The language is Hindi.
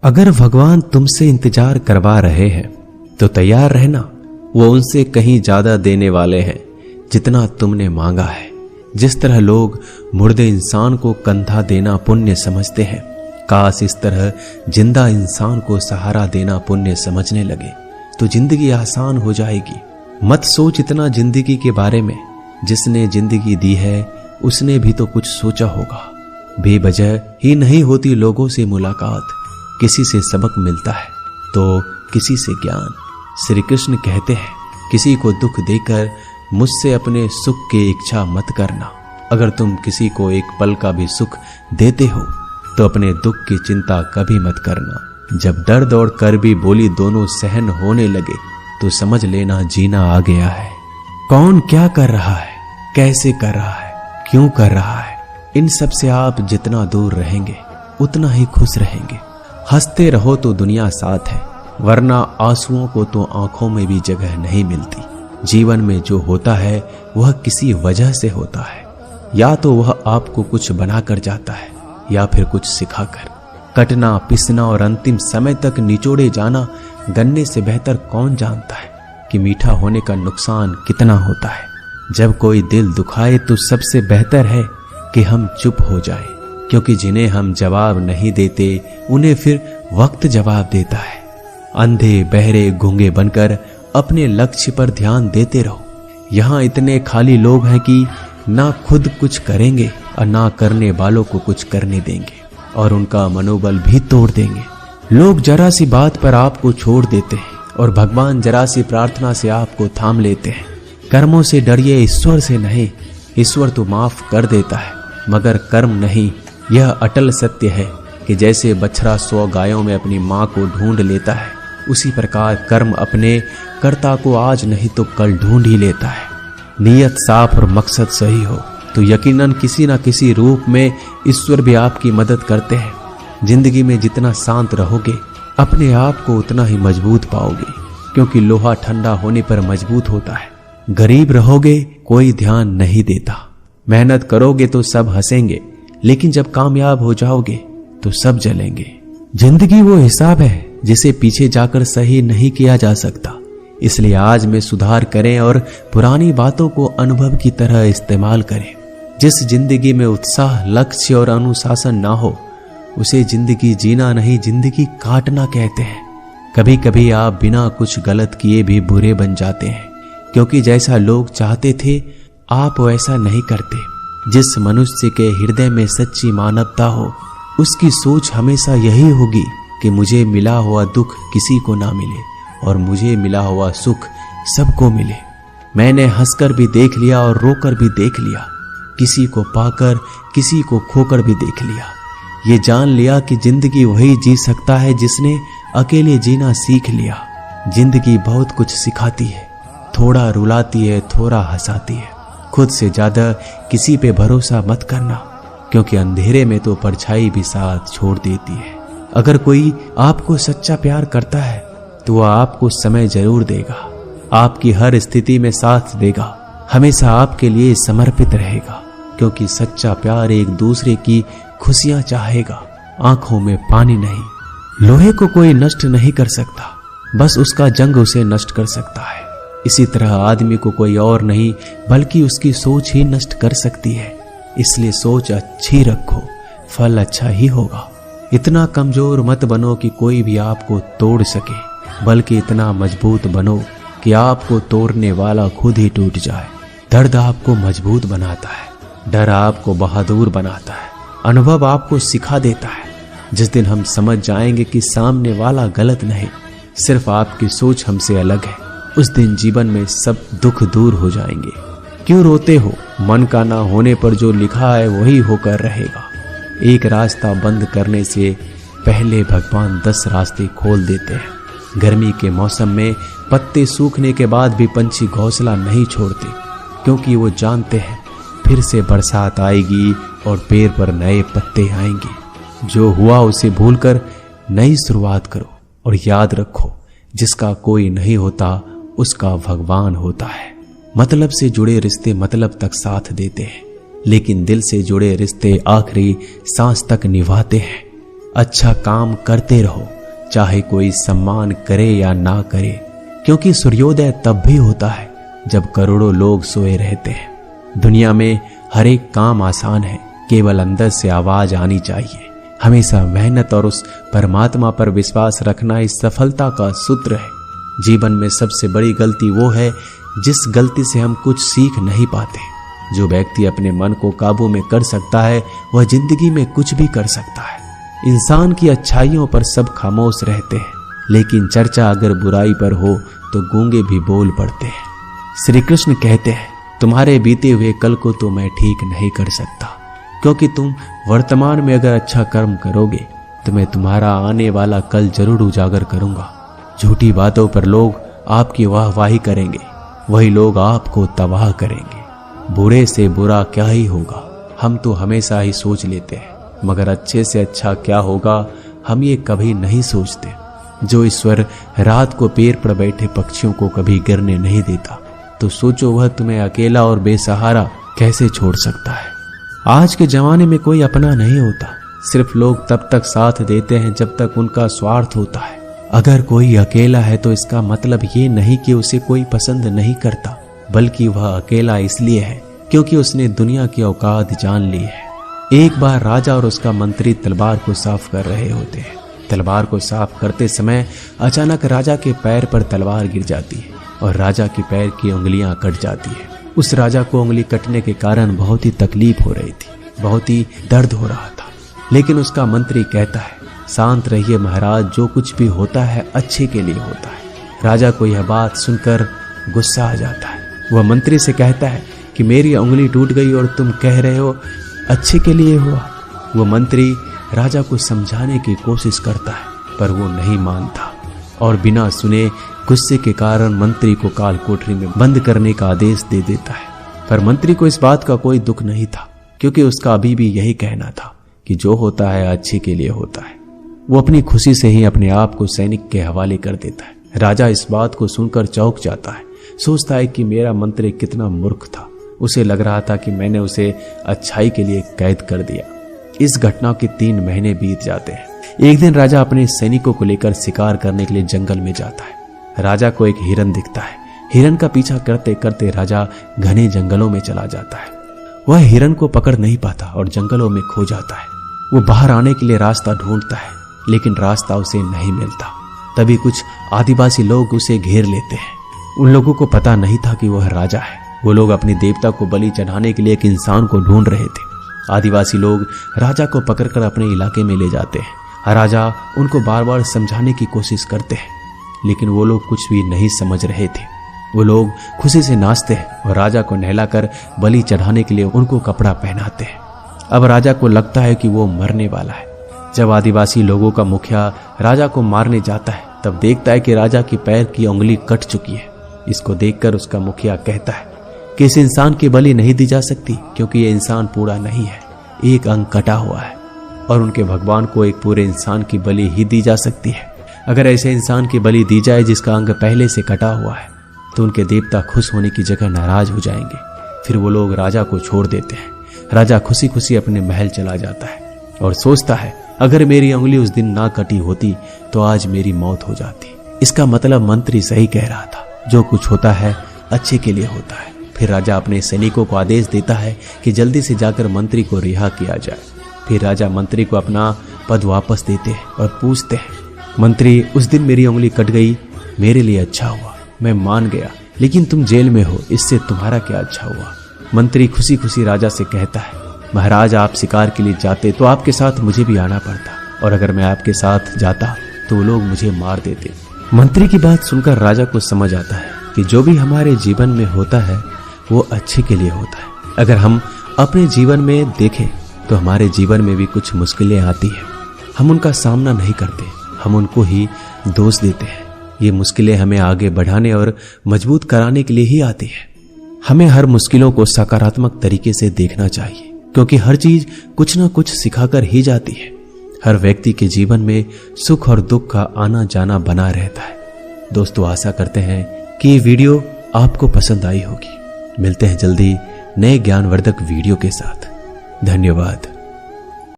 अगर भगवान तुमसे इंतजार करवा रहे हैं तो तैयार रहना। वो उनसे कहीं ज्यादा देने वाले हैं जितना तुमने मांगा है। जिस तरह लोग मुर्दे इंसान को कंधा देना पुण्य समझते हैं, काश इस तरह जिंदा इंसान को सहारा देना पुण्य समझने लगे तो जिंदगी आसान हो जाएगी। मत सोच इतना जिंदगी के बारे में। जिसने जिंदगी दी है उसने भी तो कुछ सोचा होगा। बेवजह ही नहीं होती लोगों से मुलाकात, किसी से सबक मिलता है तो किसी से ज्ञान। श्री कृष्ण कहते हैं, किसी को दुख देकर मुझसे अपने सुख की इच्छा मत करना। अगर तुम किसी को एक पल का भी सुख देते हो तो अपने दुख की चिंता कभी मत करना। जब दर्द और कर्बी बोली दोनों सहन होने लगे तो समझ लेना जीना आ गया है। कौन क्या कर रहा है, कैसे कर रहा है, क्यों कर रहा है, इन सब से आप जितना दूर रहेंगे उतना ही खुश रहेंगे। हंसते रहो तो दुनिया साथ है, वरना आंसुओं को तो आंखों में भी जगह नहीं मिलती। जीवन में जो होता है वह किसी वजह से होता है। या तो वह आपको कुछ बनाकर जाता है या फिर कुछ सिखाकर। कटना, पिसना और अंतिम समय तक निचोड़े जाना गन्ने से बेहतर कौन जानता है कि मीठा होने का नुकसान कितना होता है। जब कोई दिल दुखाए तो सबसे बेहतर है कि हम चुप हो जाएं, क्योंकि जिन्हें हम जवाब नहीं देते उन्हें फिर वक्त जवाब देता है। अंधे बहरे गूंगे बनकर अपने लक्ष्य पर ध्यान देते रहो। यहाँ इतने खाली लोग हैं कि ना खुद कुछ करेंगे और ना करने वालों को कुछ करने देंगे और उनका मनोबल भी तोड़ देंगे। लोग जरा सी बात पर आपको छोड़ देते हैं और भगवान जरा सी प्रार्थना से आपको थाम लेते हैं। कर्मों से डरिए, ईश्वर से नहीं। ईश्वर तो माफ कर देता है मगर कर्म नहीं। यह अटल सत्य है कि जैसे बछड़ा 100 गायों में अपनी माँ को ढूंढ लेता है, उसी प्रकार कर्म अपने कर्ता को आज नहीं तो कल ढूंढ ही लेता है। नीयत साफ और मकसद सही हो तो यकीनन किसी न किसी रूप में ईश्वर भी आपकी मदद करते हैं। जिंदगी में जितना शांत रहोगे अपने आप को उतना ही मजबूत पाओगे, क्योंकि लोहा ठंडा होने पर मजबूत होता है। गरीब रहोगे कोई ध्यान नहीं देता, मेहनत करोगे तो सब हंसेंगे, लेकिन जब कामयाब हो जाओगे तो सब जलेंगे। जिंदगी वो हिसाब है जिसे पीछे जाकर सही नहीं किया जा सकता। इसलिए आज में सुधार करें और पुरानी बातों को अनुभव की तरह इस्तेमाल करें। जिस जिंदगी में उत्साह, लक्ष्य और अनुशासन ना हो उसे जिंदगी जीना नहीं, जिंदगी काटना कहते हैं। कभी कभी आप बिना कुछ गलत किए भी बुरे बन जाते हैं, क्योंकि जैसा लोग चाहते थे आप वैसा नहीं करते। जिस मनुष्य के हृदय में सच्ची मानवता हो उसकी सोच हमेशा यही होगी कि मुझे मिला हुआ दुख किसी को ना मिले और मुझे मिला हुआ सुख सबको मिले। मैंने हंसकर भी देख लिया और रोकर भी देख लिया, किसी को पाकर किसी को खोकर भी देख लिया। ये जान लिया कि जिंदगी वही जी सकता है जिसने अकेले जीना सीख लिया। जिंदगी बहुत कुछ सिखाती है, थोड़ा रुलाती है, थोड़ा हंसाती है। खुद से ज्यादा किसी पे भरोसा मत करना, क्योंकि अंधेरे में तो परछाई भी साथ छोड़ देती है। अगर कोई आपको सच्चा प्यार करता है तो वह आपको समय जरूर देगा, आपकी हर स्थिति में साथ देगा, हमेशा आपके लिए समर्पित रहेगा, क्योंकि सच्चा प्यार एक दूसरे की खुशियां चाहेगा, आंखों में पानी नहीं। लोहे को कोई नष्ट नहीं कर सकता, बस उसका जंग उसे नष्ट कर सकता है। इसी तरह आदमी को कोई और नहीं बल्कि उसकी सोच ही नष्ट कर सकती है। इसलिए सोच अच्छी रखो, फल अच्छा ही होगा। इतना कमजोर मत बनो कि कोई भी आपको तोड़ सके, बल्कि इतना मजबूत बनो कि आपको तोड़ने वाला खुद ही टूट जाए। दर्द आपको मजबूत बनाता है, डर आपको बहादुर बनाता है, अनुभव आपको सिखा देता है। जिस दिन हम समझ जाएंगे कि सामने वाला गलत नहीं, सिर्फ आपकी सोच हमसे अलग है, उस दिन जीवन में सब दुख दूर हो जाएंगे। क्यों रोते हो? मन का ना होने पर जो लिखा है वही होकर रहेगा। एक रास्ता बंद करने से पहले भगवान 10 रास्ते खोल देते हैं। गर्मी के मौसम में पत्ते सूखने के बाद भी पंछी घोंसला नहीं छोड़ते, क्योंकि वो जानते हैं फिर से बरसात आएगी और पेड़ पर नए पत्ते आएंगे। जो हुआ उसे भूलकर नई शुरुआत करो और याद रखो, जिसका कोई नहीं होता उसका भगवान होता है। मतलब से जुड़े रिश्ते मतलब तक साथ देते हैं, लेकिन दिल से जुड़े रिश्ते आखिरी सांस तक निभाते हैं। अच्छा काम करते रहो, चाहे कोई सम्मान करे या ना करे, क्योंकि सूर्योदय तब भी होता है जब करोड़ों लोग सोए रहते हैं। दुनिया में हर एक काम आसान है, केवल अंदर से आवाज आनी चाहिए। हमेशा मेहनत और उस परमात्मा पर विश्वास रखना इस सफलता का सूत्र है। जीवन में सबसे बड़ी गलती वो है जिस गलती से हम कुछ सीख नहीं पाते। जो व्यक्ति अपने मन को काबू में कर सकता है वह जिंदगी में कुछ भी कर सकता है। इंसान की अच्छाइयों पर सब खामोश रहते हैं, लेकिन चर्चा अगर बुराई पर हो तो गूंगे भी बोल पड़ते हैं। श्री कृष्ण कहते हैं, तुम्हारे बीते हुए कल को तो मैं ठीक नहीं कर सकता, क्योंकि तुम वर्तमान में अगर अच्छा कर्म करोगे तो मैं तुम्हारा आने वाला कल जरूर उजागर करूंगा। झूठी बातों पर लोग आपकी वाहवाही करेंगे, वही लोग आपको तबाह करेंगे। बुरे से बुरा क्या ही होगा, हम तो हमेशा ही सोच लेते हैं, मगर अच्छे से अच्छा क्या होगा हम ये कभी नहीं सोचते। जो ईश्वर रात को पेड़ पर बैठे पक्षियों को कभी गिरने नहीं देता, तो सोचो वह तुम्हें अकेला और बेसहारा कैसे छोड़ सकता है। आज के जमाने में कोई अपना नहीं होता, सिर्फ लोग तब तक साथ देते हैं जब तक उनका स्वार्थ होता है। अगर कोई अकेला है तो इसका मतलब ये नहीं कि उसे कोई पसंद नहीं करता, बल्कि वह अकेला इसलिए है क्योंकि उसने दुनिया की औकात जान ली है। एक बार राजा और उसका मंत्री तलवार को साफ कर रहे होते हैं। तलवार को साफ करते समय अचानक राजा के पैर पर तलवार गिर जाती है और राजा के पैर की उंगलियां कट जाती है। उस राजा को उंगली कटने के कारण बहुत ही तकलीफ हो रही थी, बहुत ही दर्द हो रहा था। लेकिन उसका मंत्री कहता है, शांत रहिए महाराज, जो कुछ भी होता है अच्छे के लिए होता है। राजा को यह बात सुनकर गुस्सा आ जाता है। वह मंत्री से कहता है कि मेरी उंगली टूट गई और तुम कह रहे हो अच्छे के लिए हुआ। वह मंत्री राजा को समझाने की कोशिश करता है, पर वो नहीं मानता और बिना सुने गुस्से के कारण मंत्री को काल कोठरी में बंद करने का आदेश दे देता है। पर मंत्री को इस बात का कोई दुख नहीं था, क्योंकि उसका अभी भी यही कहना था कि जो होता है अच्छे के लिए होता है। वो अपनी खुशी से ही अपने आप को सैनिक के हवाले कर देता है। राजा इस बात को सुनकर चौंक जाता है, सोचता है कि मेरा मंत्री कितना मूर्ख था। उसे लग रहा था कि मैंने उसे अच्छाई के लिए कैद कर दिया। इस घटना के 3 महीने बीत जाते हैं। एक दिन राजा अपने सैनिकों को लेकर शिकार करने के लिए जंगल में जाता है। राजा को एक हिरन दिखता है। हिरन का पीछा करते करते राजा घने जंगलों में चला जाता है। वह हिरन को पकड़ नहीं पाता और जंगलों में खो जाता है। वो बाहर आने के लिए रास्ता ढूंढता है, लेकिन रास्ता उसे नहीं मिलता। तभी कुछ आदिवासी लोग उसे घेर लेते हैं। उन लोगों को पता नहीं था कि वह राजा है। वो लोग अपने देवता को बलि चढ़ाने के लिए एक इंसान को ढूंढ रहे थे। आदिवासी लोग राजा को पकड़कर अपने इलाके में ले जाते हैं। राजा उनको बार बार समझाने की कोशिश करते हैं, लेकिन वो लोग कुछ भी नहीं समझ रहे थे। वो लोग खुशी से नाचते हैं और राजा को नहलाकर बलि चढ़ाने के लिए उनको कपड़ा पहनाते हैं। अब राजा को लगता है कि वो मरने वाला है। जब आदिवासी लोगों का मुखिया राजा को मारने जाता है, तब देखता है कि राजा की पैर की उंगली कट चुकी है। इसको देखकर उसका मुखिया कहता है कि इस इंसान की बलि नहीं दी जा सकती, क्योंकि ये इंसान पूरा नहीं है, एक अंग कटा हुआ है, और उनके भगवान को एक पूरे इंसान की बलि ही दी जा सकती है। अगर ऐसे इंसान की बलि दी जाए जिसका अंग पहले से कटा हुआ है, तो उनके देवता खुश होने की जगह नाराज हो जाएंगे। फिर वो लोग राजा को छोड़ देते हैं। राजा खुशी खुशी अपने महल चला जाता है और सोचता है, अगर मेरी उंगली उस दिन ना कटी होती तो आज मेरी मौत हो जाती। इसका मतलब मंत्री सही कह रहा था, जो कुछ होता है अच्छे के लिए होता है। फिर राजा अपने सैनिकों को आदेश देता है कि जल्दी से जाकर मंत्री को रिहा किया जाए। फिर राजा मंत्री को अपना पद वापस देते हैं और पूछते हैं, मंत्री, उस दिन मेरी उंगली कट गई, मेरे लिए अच्छा हुआ, मैं मान गया, लेकिन तुम जेल में हो, इससे तुम्हारा क्या अच्छा हुआ। मंत्री खुशी खुशी राजा से कहता है, महाराज, आप शिकार के लिए जाते तो आपके साथ मुझे भी आना पड़ता, और अगर मैं आपके साथ जाता तो वो लोग मुझे मार देते। मंत्री की बात सुनकर राजा को समझ आता है कि जो भी हमारे जीवन में होता है वो अच्छे के लिए होता है। अगर हम अपने जीवन में देखें तो हमारे जीवन में भी कुछ मुश्किलें आती हैं, हम उनका सामना नहीं करते, हम उनको ही दोष देते हैं। ये मुश्किलें हमें आगे बढ़ाने और मजबूत कराने के लिए ही आती है। हमें हर मुश्किलों को सकारात्मक तरीके से देखना चाहिए, क्योंकि हर चीज कुछ न कुछ सिखाकर ही जाती है। हर व्यक्ति के जीवन में सुख और दुख का आना जाना बना रहता है। दोस्तों, आशा करते हैं कि ये वीडियो आपको पसंद आई होगी। मिलते हैं जल्दी नए ज्ञानवर्धक वीडियो के साथ। धन्यवाद।